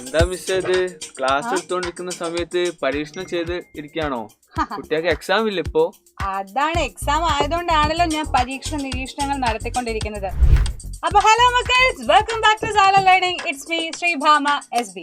എന്താ മിസ് ഇത് ക്ലാസ് എടുത്തോണ്ടിരിക്കുന്ന സമയത്ത് പരീക്ഷണം ചെയ്ത് ഇരിക്കുകയാണോ? കുട്ടികൾക്ക് എക്സാം ഇല്ല ഇപ്പോ? അതാണ്, എക്സാം ആയതുകൊണ്ടാണല്ലോ ഞാൻ പരീക്ഷണ നിരീക്ഷണങ്ങൾ നടത്തിക്കൊണ്ടിരിക്കുന്നത്. അപ്പൊ ഹലോ മക്കേഴ്സ്, welcome back to Salan learning. It's me Sreebhama SB.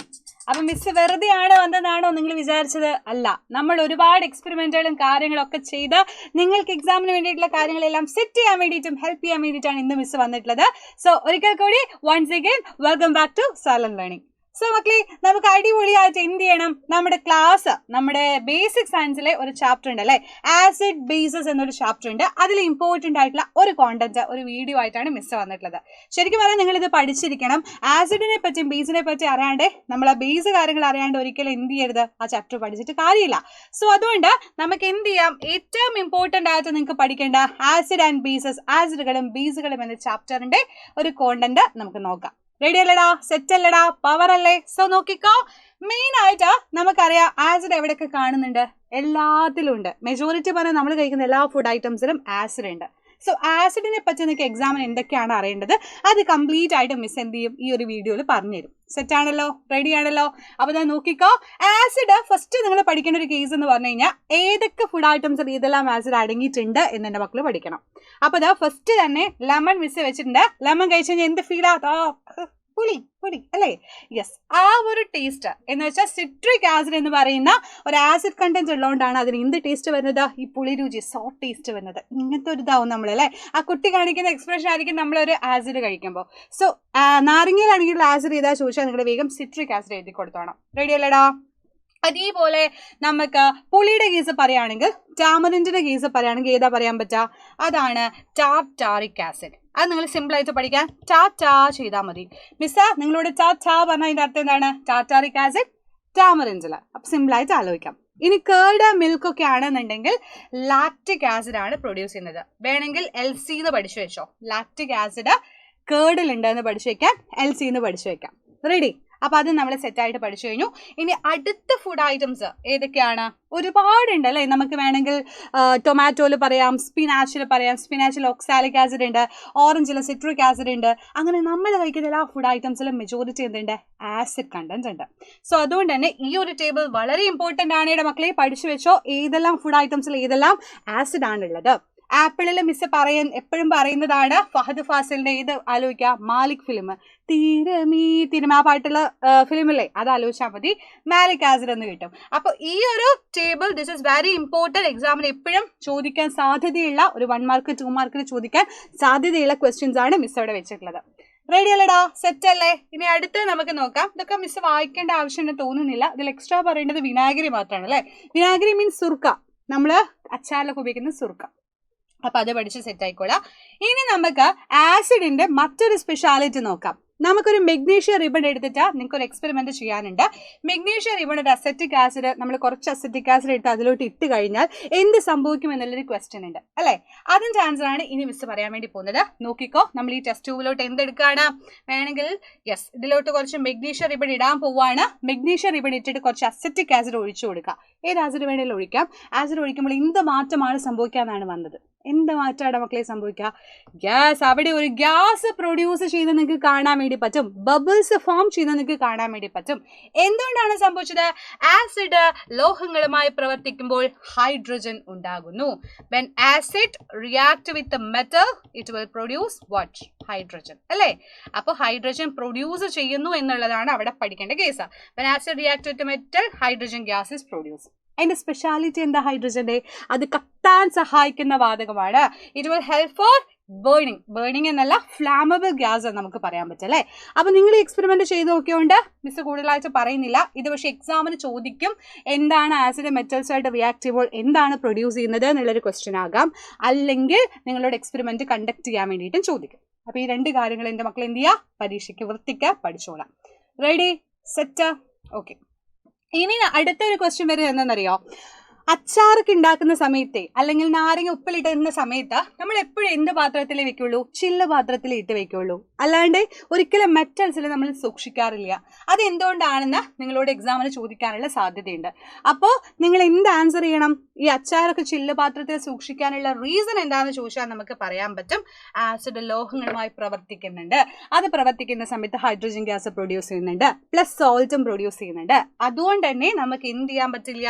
അപ്പൊ മിസ് വെറുതെ ആണ് വന്നതാണോ നിങ്ങൾ വിചാരിച്ചത്? അല്ല, നമ്മൾ ഒരുപാട് എക്സ്പെരിമെന്റുകളും കാര്യങ്ങളൊക്കെ ചെയ്ത് നിങ്ങൾക്ക് എക്സാമിന് വേണ്ടിയിട്ടുള്ള കാര്യങ്ങളെല്ലാം സെറ്റ് ചെയ്യാൻ വേണ്ടിയിട്ടും ഹെൽപ്പ് ചെയ്യാൻ വേണ്ടിയിട്ടാണ് ഇന്ന് മിസ് വന്നിട്ടുള്ളത്. സോ ഒരിക്കൽ കൂടി once again welcome back to Salan learning. So മക്കളെ, നമുക്ക് അടിപൊളിയായിട്ട് എന്ത് ചെയ്യണം, നമ്മുടെ ക്ലാസ്, നമ്മുടെ ബേസിക് സയൻസിലെ ഒരു ചാപ്റ്റർ ഉണ്ട് അല്ലെ, ആസിഡ് ബേസസ് എന്നൊരു ചാപ്റ്റർ ഉണ്ട്. അതിൽ ഇമ്പോർട്ടൻ്റ് ആയിട്ടുള്ള ഒരു കോണ്ടന്റ്, ഒരു വീഡിയോ ആയിട്ടാണ് മിസ് വന്നിട്ടുള്ളത്. ശരിക്കും പറഞ്ഞാൽ നിങ്ങൾ ഇത് പഠിച്ചിരിക്കണം. ആസിഡിനെ പറ്റിയും ബേസിനെ പറ്റി അറിയാണ്ട്, നമ്മൾ ആ ബേസ് കാര്യങ്ങൾ അറിയാണ്ട് ഒരിക്കലും എന്ത് ചെയ്യരുത്, ആ ചാപ്റ്റർ പഠിച്ചിട്ട് കാര്യമില്ല. സോ അതുകൊണ്ട് നമുക്ക് എന്ത് ചെയ്യാം, ഏറ്റവും ഇമ്പോർട്ടൻ്റ് ആയിട്ട് നിങ്ങൾക്ക് പഠിക്കേണ്ട ആസിഡ് ആൻഡ് ബേസസ്, ആസിഡുകളും ബേസുകളും എന്ന ചാപ്റ്ററിന്റെ ഒരു കോണ്ടന്റ് നമുക്ക് നോക്കാം. റെഡി അല്ലടാ, സെറ്റ് അല്ലടാ, പവർ അല്ലേ? സോ നോക്കിക്കോ. മെയിൻ ആയിട്ട് നമുക്കറിയാം ആസിഡ് എവിടെയൊക്കെ കാണുന്നുണ്ട്, എല്ലാത്തിലും ഉണ്ട്. മെജോറിറ്റി പറഞ്ഞാൽ നമ്മൾ കഴിക്കുന്ന എല്ലാ ഫുഡ് ഐറ്റംസിലും ആസിഡ് ഉണ്ട്. സോ ആസിഡിനെ പറ്റി നിങ്ങൾക്ക് എക്സാമിന് എന്തൊക്കെയാണ് അറിയേണ്ടത്, അത് കംപ്ലീറ്റ് ആയിട്ട് മിസ് എന്ത് ചെയ്യും, ഈ ഒരു വീഡിയോയിൽ പറഞ്ഞുതരും. സെറ്റ് ആണല്ലോ, റെഡി ആണല്ലോ? അപ്പോൾ ഞാൻ നോക്കിക്കോ. ആസിഡ് ഫസ്റ്റ് നിങ്ങൾ പഠിക്കേണ്ട ഒരു കേസ് എന്ന് പറഞ്ഞു കഴിഞ്ഞാൽ, ഏതൊക്കെ ഫുഡ് ഐറ്റംസിൽ ഇതെല്ലാം ആസിഡ് അടങ്ങിയിട്ടുണ്ട് എന്ന് എൻ്റെ മക്കൾ പഠിക്കണം. അപ്പോൾ ഇതാ ഫസ്റ്റ് തന്നെ ലെമൺ മിസ് വെച്ചിട്ടുണ്ട്. ലെമൺ കഴിച്ചു കഴിഞ്ഞാൽ എന്ത് ഫീലാ? പുളി പുളി അല്ലേ? യെസ്, ആ ഒരു ടേസ്റ്റ് എന്ന് വെച്ചാൽ സിട്രിക് ആസിഡ് എന്ന് പറയുന്ന ഒരു ആസിഡ് കണ്ടന്റ് ഉള്ളതുകൊണ്ടാണ് അതിന് എന്ത് ടേസ്റ്റ് വരുന്നത്, ഈ പുളി രുചി, സോഫ്റ്റ് ടേസ്റ്റ് വരുന്നത്. ഇങ്ങനത്തെ ഒരു ഇതാവും നമ്മൾ അല്ലേ, ആ കുട്ടി കാണിക്കുന്ന എക്സ്പ്രഷൻ ആയിരിക്കും നമ്മളൊരു ആസിഡ് കഴിക്കുമ്പോൾ. സോ നാരങ്ങയിലാണെങ്കിൽ ആസിഡ് ചെയ്താൽ ചോദിച്ചാൽ നിങ്ങൾ വേഗം സിട്രിക് ആസിഡ് എഴുതി കൊടുത്തോണം. റെഡി അല്ലേടാ? അതേപോലെ നമുക്ക് പുളിയുടെ കേസ് പറയുകയാണെങ്കിൽ, ടാമറിൻ്റെ കേസ് പറയുകയാണെങ്കിൽ ഏതാ പറയാൻ പറ്റുക, അതാണ് ടാർട്ടാറിക് ആസിഡ്. അത് നിങ്ങൾ സിമ്പിളായിട്ട് പഠിക്കാൻ ടാറ്റാ ചെയ്താൽ മതി. മിസ്സാ നിങ്ങളോട് ടാറ്റാ പറഞ്ഞാൽ അതിൻ്റെ അർത്ഥം എന്താണ്? ടാർട്ടാറിക് ആസിഡ്, ടാമറിൻഡിൽ. അപ്പം സിമ്പിളായിട്ട് ആലോചിക്കാം. ഇനി കേർഡ് മിൽക്കൊക്കെ ആണെന്നുണ്ടെങ്കിൽ ലാക്റ്റിക് ആസിഡ് ആണ് പ്രൊഡ്യൂസ് ചെയ്യുന്നത്. വേണമെങ്കിൽ LC എന്ന് പഠിച്ചു വെച്ചോ. ലാക്റ്റിക് ആസിഡ് കേർഡിലുണ്ടെന്ന് പഠിച്ചു വെക്കാൻ, LC എന്ന് പഠിച്ചു വെക്കാം. റെഡി? അപ്പൊ അത് നമ്മൾ സെറ്റായിട്ട് പഠിച്ചു കഴിഞ്ഞു. ഇനി അടുത്ത ഫുഡ് ഐറ്റംസ് ഏതൊക്കെയാണ്? ഒരുപാടുണ്ട് അല്ലേ. നമുക്ക് വേണമെങ്കിൽ ടൊമാറ്റോയിൽ പറയാം, സ്പിനാച്ചിൽ പറയാം. സ്പിനാച്ചിൽ ഓക്സാലിക് ആസിഡ് ഉണ്ട്, ഓറഞ്ചിൽ സിട്രിക് ആസിഡ് ഉണ്ട്. അങ്ങനെ നമ്മൾ കഴിക്കുന്ന എല്ലാ ഫുഡ് ഐറ്റംസിലും മെജോറിറ്റി എന്തുണ്ട്, ആസിഡ് കണ്ടന്റ് ഉണ്ട്. സോ അതുകൊണ്ട് തന്നെ ഈ ഒരു ടേബിൾ വളരെ ഇമ്പോർട്ടൻ്റ് ആണ്. ഇവിടെ മക്കളെ പഠിച്ചു വെച്ചോ, ഏതെല്ലാം ഫുഡ് ഐറ്റംസിൽ ഏതെല്ലാം ആസിഡ് ആണുള്ളത്. ആപ്പിളിൽ മിസ് എപ്പോഴും പറയുന്നതാണ് ഫഹദ് ഫാസിലിന്റെ ഇത് ആലോചിക്കുക, മാലിക് ഫിലിം, തിരുമ ആ പാട്ടുള്ള ഫിലിമില്ലേ, അത് ആലോചിച്ചാൽ മതി. മാലിക് ആസിഡ് എന്ന് കിട്ടും. അപ്പോൾ ഈ ഒരു table, this is very important. എക്സാമിന് എപ്പോഴും ചോദിക്കാൻ സാധ്യതയുള്ള ഒരു 1 മാർക്ക് 2 മാർക്കിൽ ചോദിക്കാൻ സാധ്യതയുള്ള ക്വസ്റ്റ്യൻസ് ആണ് മിസ് അവിടെ വെച്ചിട്ടുള്ളത്. റെഡി അല്ലേടാ? സെറ്റ് അല്ലേ? ഇനി അടുത്ത് നമുക്ക് നോക്കാം. ഇതൊക്കെ മിസ് വായിക്കേണ്ട ആവശ്യമുണ്ടെന്ന് തോന്നുന്നില്ല. ഇതിൽ എക്സ്ട്രാ പറയേണ്ടത് വിനാഗിരി മാത്രമാണ് അല്ലേ. വിനാഗിരി മീൻസ് സുർക്ക, നമ്മൾ അച്ചാറിലൊക്കെ ഉപയോഗിക്കുന്ന സുർക്ക. അപ്പൊ അത് പഠിച്ച് സെറ്റ് ആയിക്കോളാം. ഇനി നമുക്ക് ആസിഡിന്റെ മറ്റൊരു സ്പെഷ്യാലിറ്റി നോക്കാം. നമുക്കൊരു മെഗ്നീഷ്യ റിബൺ എടുത്തിട്ട് നിങ്ങൾക്ക് ഒരു എക്സ്പെരിമെന്റ് ചെയ്യാനുണ്ട്. മെഗ്നീഷ്യ റിബൺ ഒരു അസറ്റിക് ആസിഡ്, നമ്മൾ കുറച്ച് അസറ്റിക് ആസിഡ് എടുത്ത് അതിലോട്ട് ഇട്ട് കഴിഞ്ഞാൽ എന്ത് സംഭവിക്കും എന്നുള്ളൊരു ക്വസ്റ്റ്യൻ ഉണ്ട് അല്ലേ. അതിൻ്റെ ആൻസർ ആണ് ഇനി മിസ് പറയാൻ വേണ്ടി പോകുന്നത്. നോക്കിക്കോ, നമ്മൾ ഈ ടെസ്റ്റ് ട്യൂബിലോട്ട് എന്തെടുക്കുകയാണ്, വേണമെങ്കിൽ യെസ് ഇതിലോട്ട് കുറച്ച് മെഗ്നീഷ്യ റിബൺ ഇടാൻ പോവാണ്. മെഗ്നീഷ്യ റിബൺ ഇട്ടിട്ട് കുറച്ച് അസറ്റിക് ആസിഡ് ഒഴിച്ചു കൊടുക്കുക. ഏത് ആസിഡ് വേണമെങ്കിലും ഒഴിക്കാം. ആസിഡ് ഒഴിക്കുമ്പോൾ എന്ത് മാറ്റമാണ് സംഭവിക്കാന്നാണ് വന്നത്. എന്ത് മാറ്റമാണ് മക്കളെ സംഭവിക്കുക? ഗ്യാസ്, അവിടെ ഒരു ഗ്യാസ് പ്രൊഡ്യൂസ് ചെയ്ത് നിങ്ങൾക്ക് കാണാൻ വേണ്ടി പറ്റും. ബബിൾസ് ഫോം ചെയ്ത് നിങ്ങൾക്ക് കാണാൻ വേണ്ടി പറ്റും. എന്തുകൊണ്ടാണ് സംഭവിച്ചത്? ആസിഡ് ലോഹങ്ങളുമായി പ്രവർത്തിക്കുമ്പോൾ ഹൈഡ്രജൻ ഉണ്ടാകുന്നു. When acid react with metal it will produce what? Hydrogen അല്ലേ. അപ്പോൾ ഹൈഡ്രജൻ പ്രൊഡ്യൂസ് ചെയ്യുന്നു എന്നുള്ളതാണ് അവിടെ പഠിക്കേണ്ട case. When acid react with metal hydrogen gas is produce. അതിൻ്റെ സ്പെഷ്യാലിറ്റി എന്താ ഹൈഡ്രജൻ്റെ? അത് കത്താൻ സഹായിക്കുന്ന വാതകമാണ്. It will help four burning എന്നല്ല, ഫ്ലാമബിൾ ഗ്യാസ് നമുക്ക് പറയാൻ പറ്റും അല്ലേ. അപ്പം നിങ്ങൾ ഈ എക്സ്പെരിമെന്റ് ചെയ്ത് നോക്കിയോണ്ട് മിസ് കൂടുതലായിട്ട് പറയുന്നില്ല. ഇത് പക്ഷേ എക്സാമിന് ചോദിക്കും. എന്താണ് ആസിഡ് മെറ്റൽസായിട്ട് റിയാക്ട് ചെയ്യുമ്പോൾ എന്താണ് പ്രൊഡ്യൂസ് ചെയ്യുന്നത് എന്നുള്ളൊരു ക്വസ്റ്റ്യൻ ആകാം. അല്ലെങ്കിൽ നിങ്ങളോട് എക്സ്പെരിമെന്റ് കണ്ടക്ട് ചെയ്യാൻ വേണ്ടിയിട്ടും ചോദിക്കും. അപ്പോൾ ഈ 2 കാര്യങ്ങൾ എൻ്റെ മക്കൾ എന്ത് ചെയ്യുക, പരീക്ഷയ്ക്ക് വൃത്തിക്ക് പഠിച്ചോളാം. Ready, set, okay. ഇനി അടുത്തൊരു ക്വസ്റ്റ്യൻ വരുന്നത് എന്താണെന്നറിയോ? അച്ചാറൊക്കെ ഉണ്ടാക്കുന്ന സമയത്തെ അല്ലെങ്കിൽ നാരങ്ങ ഉപ്പിലിട്ടുന്ന സമയത്ത് നമ്മൾ എപ്പോഴും എന്ത് പാത്രത്തിലേ വെക്കുള്ളൂ? ചില്ല് പാത്രത്തിൽ ഇട്ട് വെക്കുള്ളൂ. അല്ലാണ്ട് ഒരിക്കലും മെറ്റൽസിൽ നമ്മൾ സൂക്ഷിക്കാറില്ല. അത് എന്തുകൊണ്ടാണെന്ന് നിങ്ങളോട് എക്സാമിന് ചോദിക്കാനുള്ള സാധ്യതയുണ്ട്. അപ്പോൾ നിങ്ങൾ എന്ത് ആൻസർ ചെയ്യണം? ഈ അച്ചാറൊക്കെ ചില്ല് പാത്രത്തിൽ സൂക്ഷിക്കാനുള്ള റീസൺ എന്താണെന്ന് ചോദിച്ചാൽ നമുക്ക് പറയാൻ പറ്റും. ആസിഡ് ലോഹങ്ങളുമായി പ്രവർത്തിക്കുന്നുണ്ട്. അത് പ്രവർത്തിക്കുന്ന സമയത്ത് ഹൈഡ്രജൻ ഗ്യാസ് പ്രൊഡ്യൂസ് ചെയ്യുന്നുണ്ട്, പ്ലസ് സോൾട്ടും പ്രൊഡ്യൂസ് ചെയ്യുന്നുണ്ട്. അതുകൊണ്ട് തന്നെ നമുക്ക് എന്ത് ചെയ്യാൻ പറ്റില്ല?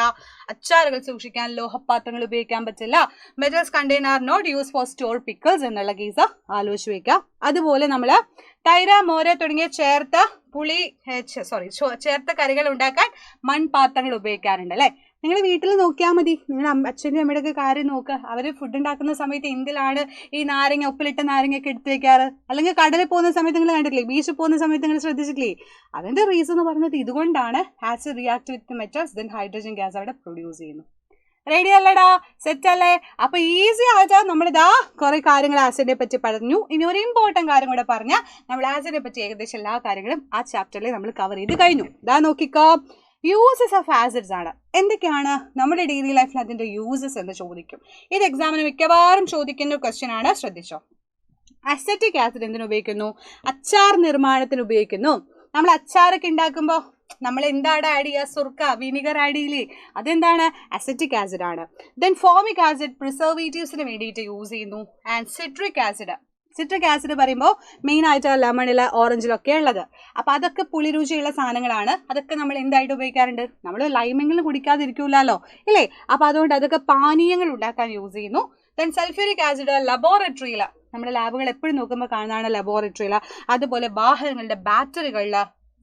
അച്ചാറുകൾ സൂക്ഷിക്കാൻ ലോഹപാത്രങ്ങൾ ഉപയോഗിക്കാൻ പറ്റില്ല. Metals contain are not use for store pickles എന്നുള്ള കേസ് ആലോചിച്ച് വെക്കാം. അതുപോലെ നമ്മൾ തൈര, മോര് തുടങ്ങിയ ചേർത്ത കറികൾ ഉണ്ടാക്കാൻ മൺപാത്രങ്ങൾ ഉപയോഗിക്കാറുണ്ട് അല്ലേ? നിങ്ങൾ വീട്ടിൽ നോക്കിയാൽ മതി. നിങ്ങൾ അച്ഛൻ്റെ അമ്മയുടെ ഒക്കെ കാര്യം നോക്കുക. അവർ ഫുഡ് ഉണ്ടാക്കുന്ന സമയത്ത് എന്തിലാണ് ഈ നാരങ്ങ, ഉപ്പിലിട്ട നാരങ്ങയൊക്കെ എടുത്ത് വെക്കാറ്? അല്ലെങ്കിൽ കടലിൽ പോകുന്ന സമയത്ത് നിങ്ങൾ കണ്ടിട്ടില്ലേ? ബീച്ചിൽ പോകുന്ന സമയത്ത് നിങ്ങൾ ശ്രദ്ധിച്ചിട്ടില്ലേ? അതിൻ്റെ റീസൺ എന്ന് പറയുന്നത് ഇതുകൊണ്ടാണ്. Acid react with metals, then hydrogen gas അവിടെ പ്രൊഡ്യൂസ് ചെയ്യുന്നു. റെഡി അല്ലേടാ? സെറ്റ് അല്ലേ? അപ്പൊ ഈസി ആയിട്ട് നമ്മളിതാ കുറെ കാര്യങ്ങൾ ആസിഡിനെ പറ്റി പറഞ്ഞു. ഇനി ഒരു ഇമ്പോർട്ടന്റ് കാര്യം കൂടെ പറഞ്ഞാൽ നമ്മൾ ആസിഡിനെ പറ്റി ഏകദേശം എല്ലാ കാര്യങ്ങളും ആ ചാപ്റ്ററിൽ നമ്മൾ കവർ ചെയ്ത് കഴിഞ്ഞു. ഇതാ നോക്കിക്കോ, യൂസസ് ഓഫ് ആസിഡ്സ് ആണ്. എന്തൊക്കെയാണ് നമ്മുടെ ഡെയിലി ലൈഫിൽ അതിന്റെ യൂസസ് എന്ന് ചോദിക്കും. ഇത് എക്സാമിന് മിക്കവാറും ചോദിക്കുന്ന ക്വസ്റ്റ്യൻ ആണ്, ശ്രദ്ധിച്ചോ. അസറ്റിക് ആസിഡ് എന്തിനു ഉപയോഗിക്കുന്നു? അച്ചാർ നിർമ്മാണത്തിന് ഉപയോഗിക്കുന്നു. നമ്മൾ അച്ചാറൊക്കെ ഉണ്ടാക്കുമ്പോൾ നമ്മൾ എന്താണ് ആഡ് ചെയ്യുക? സുർക്ക, വിനിഗർ ആഡ് ചെയ്യില്ലേ? അതെന്താണ്? അസറ്റിക് ആസിഡ് ആണ്. ദെൻ ഫോമിക് ആസിഡ് പ്രിസർവേറ്റീവ്സിന് വേണ്ടിയിട്ട് യൂസ് ചെയ്യുന്നു. ആൻഡ് സിട്രിക് ആസിഡ് പറയുമ്പോൾ മെയിൻ ആയിട്ട് ലെമണിൽ, ഓറഞ്ചിലൊക്കെ ഉള്ളത്. അപ്പോൾ അതൊക്കെ പുളിരുചിയുള്ള സാധനങ്ങളാണ്. അതൊക്കെ നമ്മൾ എന്തായിട്ട് ഉപയോഗിക്കാറുണ്ട്? നമ്മൾ ലൈമെങ്കിലും കുടിക്കാതിരിക്കൂലല്ലോ ഇല്ലേ? അപ്പോൾ അതുകൊണ്ട് അതൊക്കെ പാനീയങ്ങൾ ഉണ്ടാക്കാൻ യൂസ് ചെയ്യുന്നു. ദെൻ സൾഫ്യൂരിക് ആസിഡ് ലബോറട്ടറിയിൽ, നമ്മുടെ ലാബുകൾ എപ്പോഴും നോക്കുമ്പോൾ കാണുന്നതാണ് ലബോറട്ടറിയിൽ. അതുപോലെ വാഹനങ്ങളുടെ ബാറ്ററികളിൽ,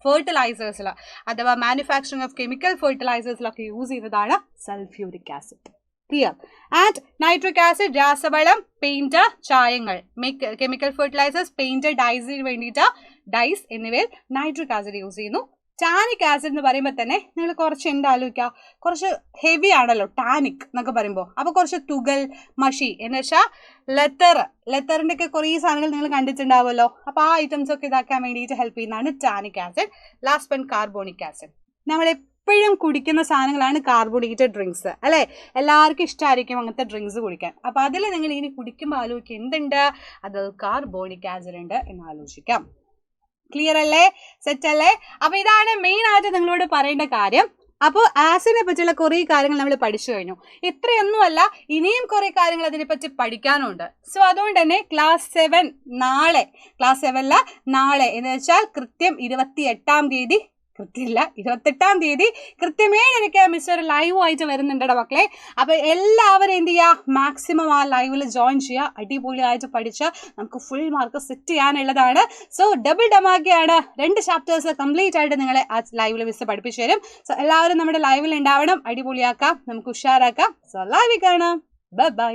ഫെർട്ടിലൈസേഴ്സിൽ അഥവാ മാനുഫാക്ചറിങ് ഓഫ് കെമിക്കൽ ഫെർട്ടിലൈസേഴ്സിലൊക്കെ യൂസ് ചെയ്യുന്നതാണ് sulphuric acid. Clear? And nitric acid രാസവളം, പെയിന്റ്, ചായങ്ങൾ, കെമിക്കൽ ഫെർട്ടിലൈസേഴ്സ്, പെയിന്റ്, ഡൈസിന് വേണ്ടിയിട്ട് ഡൈസ് എന്നിവയിൽ നൈട്രിക് ആസിഡ് യൂസ് ചെയ്യുന്നു. ടാനിക് ആസിഡ് എന്ന് പറയുമ്പോൾ തന്നെ നിങ്ങൾ കുറച്ച് എന്താലോചിക്കുക, കുറച്ച് ഹെവി ആണല്ലോ ടാനിക് എന്നൊക്കെ പറയുമ്പോൾ. അപ്പോൾ കുറച്ച് തുകൽ, മഷി എന്ന് വെച്ചാൽ ലെത്തറിൻ്റെ ഒക്കെ കുറേ സാധനങ്ങൾ നിങ്ങൾ കണ്ടിട്ടുണ്ടാവുമല്ലോ. അപ്പോൾ ആ ഐറ്റംസ് ഒക്കെ ഇതാക്കാൻ വേണ്ടിയിട്ട് ഹെൽപ്പ് ചെയ്യുന്നതാണ് tannic acid. Last one carbonic acid. നമ്മൾ എപ്പോഴും കുടിക്കുന്ന സാധനങ്ങളാണ് കാർബോണേറ്റഡ് ഡ്രിങ്ക്സ് അല്ലേ? എല്ലാവർക്കും ഇഷ്ടമായിരിക്കും അങ്ങനത്തെ ഡ്രിങ്ക്സ് കുടിക്കാൻ. അപ്പോൾ അതിൽ നിങ്ങൾ ഇനി കുടിക്കുമ്പോൾ ആലോചിക്കുക എന്തുണ്ട്? അത് കാർബോണിക് ആസിഡ് ഉണ്ട് എന്ന് ആലോചിക്കാം. ക്ലിയർ അല്ലേ? സെറ്റ് അല്ലേ? അപ്പൊ ഇതാണ് മെയിൻ ആയിട്ട് നിങ്ങളോട് പറയേണ്ട കാര്യം. അപ്പോൾ ആസിഡിനെ പറ്റിയുള്ള കുറേ കാര്യങ്ങൾ നമ്മൾ പഠിച്ചു കഴിഞ്ഞു. ഇത്രയൊന്നുമല്ല, ഇനിയും കുറേ കാര്യങ്ങൾ അതിനെപ്പറ്റി പഠിക്കാനുണ്ട്. സോ അതുകൊണ്ട് തന്നെ ക്ലാസ് 7 നാളെ എന്ന് വെച്ചാൽ കൃത്യം 28-ാം തീയതി കൃത്യം 7:00 മിസ് ഒരു ലൈവ് ആയിട്ട് വരുന്നുണ്ടോ മക്കളെ? അപ്പൊ എല്ലാവരും എന്ത് ചെയ്യുക? മാക്സിമം ആ ലൈവിൽ ജോയിൻ ചെയ്യുക. അടിപൊളിയായിട്ട് പഠിച്ച് നമുക്ക് ഫുൾ മാർക്ക് സെറ്റ് ചെയ്യാനുള്ളതാണ്. സോ ഡബിൾ ഡമാക്കിയാണ് 2 ചാപ്റ്റേഴ്സ് കംപ്ലീറ്റ് ആയിട്ട് നിങ്ങളെ ആ ലൈവിൽ മിസ് പഠിപ്പിച്ചു തരും. സോ എല്ലാവരും നമ്മുടെ ലൈവിൽ ഉണ്ടാവണം. അടിപൊളിയാക്കാം, നമുക്ക് ഉഷാറാക്കാം. സോ ലൈവിൽ കാണാം. ബൈ.